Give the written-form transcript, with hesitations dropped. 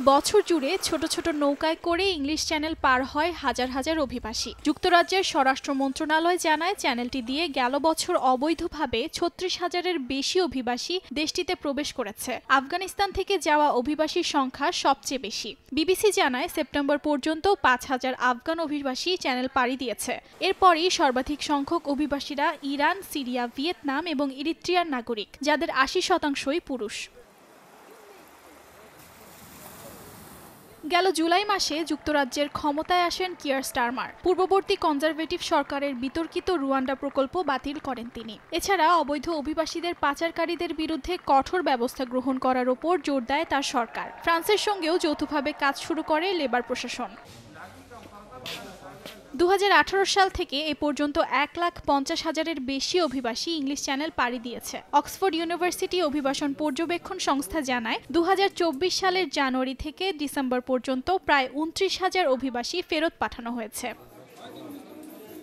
বছর জুড়ে ছোট ছোট নৌকায় করে ইংলিশ চ্যানেল পার হয় হাজার হাজার অভিবাসী। যুক্তরাজ্যের স্বরাষ্ট্র মন্ত্রণালয় জানায়, চ্যানেলটি দিয়ে গেল বছর অবৈধভাবে ৩৬,০০০-এর বেশি অভিবাসী দেশটিতে প্রবেশ করেছে। আফগানিস্তান থেকে যাওয়া অভিবাসীর সংখ্যা সবচেয়ে বেশি। বিবিসি জানায়, সেপ্টেম্বর পর্যন্ত ৫,০০০ আফগান অভিবাসী চ্যানেল পাড়ি দিয়েছে। এরপরই সর্বাধিক সংখ্যক অভিবাসীরা ইরান, সিরিয়া, ভিয়েতনাম এবং ইরিত্রিয়ার নাগরিক, যাদের ৮০%ই পুরুষ। গেল জুলাই মাসে যুক্তরাজ্যের ক্ষমতায় আসেন কিয়ার স্টারমার। পূর্ববর্তী কনজারভেটিভ সরকারের বিতর্কিত রুয়ান্ডা প্রকল্প বাতিল করেন তিনি। এছাড়া অবৈধ অভিবাসীদের পাচারকারীদের বিরুদ্ধে কঠোর ব্যবস্থা গ্রহণ করার ওপর জোর দেয় তার সরকার। ফ্রান্সের সঙ্গেও যৌথভাবে কাজ শুরু করে লেবার প্রশাসন। ২০১৮ সাল থেকে এ পর্যন্ত ১,৫০,০০০-এর বেশি অভিবাসী ইংলিশ চ্যানেল পাড়ি দিয়েছে। অক্সফোর্ড ইউনিভার্সিটি অভিবাসন পর্যবেক্ষণ সংস্থা জানায়, ২০২৪ সালের জানুয়ারি থেকে ডিসেম্বর পর্যন্ত প্রায় ২৯,০০০ অভিবাসী ফেরত পাঠানো হয়েছে।